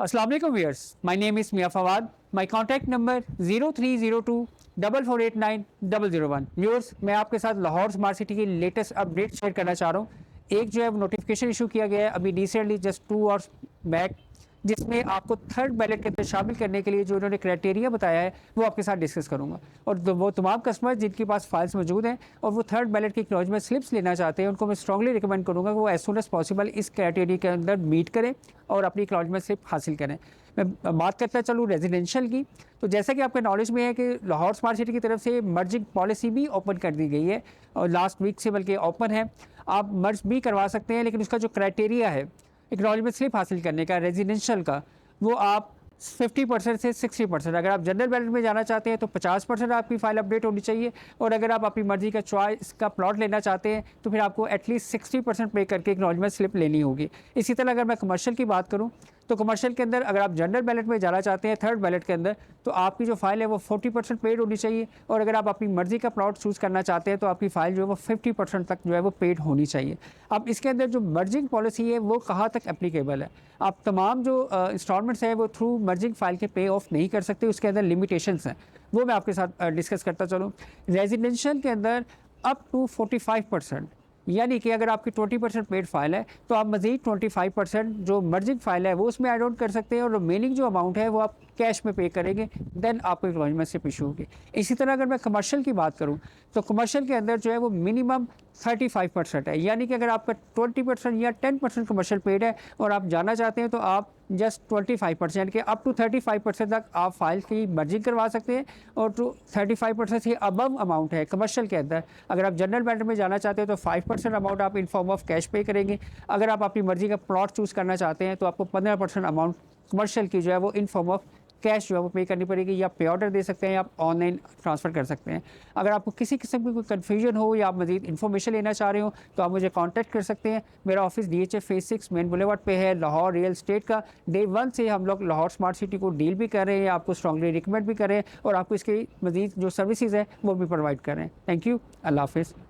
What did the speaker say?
अस्सलाम वालेकुम viewers, my name is Mia Fawad. My contact number 0302 4489 001। Viewers, मैं आपके साथ लाहौर स्मार्ट सिटी की लेटेस्ट अपडेट शेयर करना चाह रहा हूँ। एक जो है नोटिफिकेशन इशू किया गया है अभी रिसेंटली जस्ट 2 आवर्स बैक, जिसमें आपको थर्ड बैलेट के अंदर शामिल करने के लिए जो उन्होंने क्राइटेरिया बताया है वो आपके साथ डिस्कस करूंगा। और वो तमाम कस्टमर जिनके पास फाइल्स मौजूद हैं और वो थर्ड बैलेट की एक्नॉलेजमेंट स्लिप्स लेना चाहते हैं, उनको मैं स्ट्रांगली रिकमेंड करूंगा कि वो एज सुन एज पॉसिबल इस क्राइटेरिया के अंदर मीट करें और अपनी एक्नॉलेजमेंट स्लिप हासिल करें। मैं बात करता चलूँ रेजिडेंशियल की, तो जैसा कि आपके नॉलेज में है कि लाहौर स्मार्ट सिटी की तरफ से मर्जिंग पॉलिसी भी ओपन कर दी गई है और लास्ट वीक से बल्कि ओपन है। आप मर्ज भी करवा सकते हैं, लेकिन उसका जो क्राइटेरिया है एक्नॉलेजमेंट स्लिप हासिल करने का रेजिडेंशियल का, वो आप 50% से 60%। अगर आप जनरल बैलेट में जाना चाहते हैं तो 50% आपकी फ़ाइल अपडेट होनी चाहिए, और अगर आप अपनी मर्ज़ी का चॉइस का प्लॉट लेना चाहते हैं तो फिर आपको एटलीस्ट 60% पे करके एक्नॉलेजमेंट स्लिप लेनी होगी। इसी तरह अगर मैं कमर्शियल की बात करूं तो कमर्शियल के अंदर अगर आप जनरल बैलेट में जाना चाहते हैं थर्ड बैलेट के अंदर, तो आपकी जो फाइल है वो 40% पेड होनी चाहिए, और अगर आप अपनी मर्ज़ी का प्लॉट चूज़ करना चाहते हैं तो आपकी फ़ाइल जो है वो 50% तक जो है वो पेड होनी चाहिए। अब इसके अंदर जो मर्जिंग पॉलिसी है वो कहाँ तक एप्लीकेबल है? आप तमाम जो इंस्टॉलमेंट्स हैं वो थ्रू मर्जिंग फाइल के पे ऑफ नहीं कर सकते, उसके अंदर लिमिटेशंस हैं, वो मैं आपके साथ डिस्कस करता चलूँ। रेजिडेंशियल के अंदर अप टू 45%, यानी कि अगर आपकी 20% पेड फाइल है तो आप मज़ीद 25% जो मर्जिंग फाइल है वो उसमें ऐड ऑन कर सकते हैं, और रिमेनिंग जो अमाउंट है वो आप कैश में पे करेंगे, देन आपको एक्नॉलेजमेंट स्लिप इशू होगी। इसी तरह अगर मैं कमर्शियल की बात करूं तो कमर्शियल के अंदर जो है वो मिनिमम 35% है, यानी कि अगर आपका 20% या 10% कमर्शियल पेड है और आप जाना चाहते हैं तो आप जस्ट 25% के अप टू 35% तक आप फाइल की मर्जिंग करवा सकते हैं, और टू 35% से अबव अमाउंट है कमर्शियल के अंदर। अगर आप जनरल बैलेट में जाना चाहते हैं तो 5% अमाउंट आप इन फॉर्म ऑफ कैश पे करेंगे। अगर आप अपनी मर्जी का प्लॉट चूज़ करना चाहते हैं तो आपको 15% अमाउंट कमर्शियल की जो है वो इन फॉर्म ऑफ कैश जो है वो पे करनी पड़ेगी, या पे ऑर्डर दे सकते हैं या आप ऑनलाइन ट्रांसफ़र कर सकते हैं। अगर आपको किसी किस्म की कोई कन्फ्यूजन हो या आप मज़ीद इन्फॉर्मेशन लेना चाह रहे हो तो आप मुझे कांटेक्ट कर सकते हैं। मेरा office DHA phase 6 main boulevard पे है, लाहौर रियल एस्टेट का। डे 1 से हम लोग लाहौर स्मार्ट सिटी को डील भी कर रहे हैं, आपको स्ट्रांगली रिकमेंड भी कर रहे हैं, और आपको इसकी मज़ीद जो सर्विसेज हैं वो भी प्रोवाइड कर रहे हैं। थैंक यू, अल्लाह हाफ़िज़।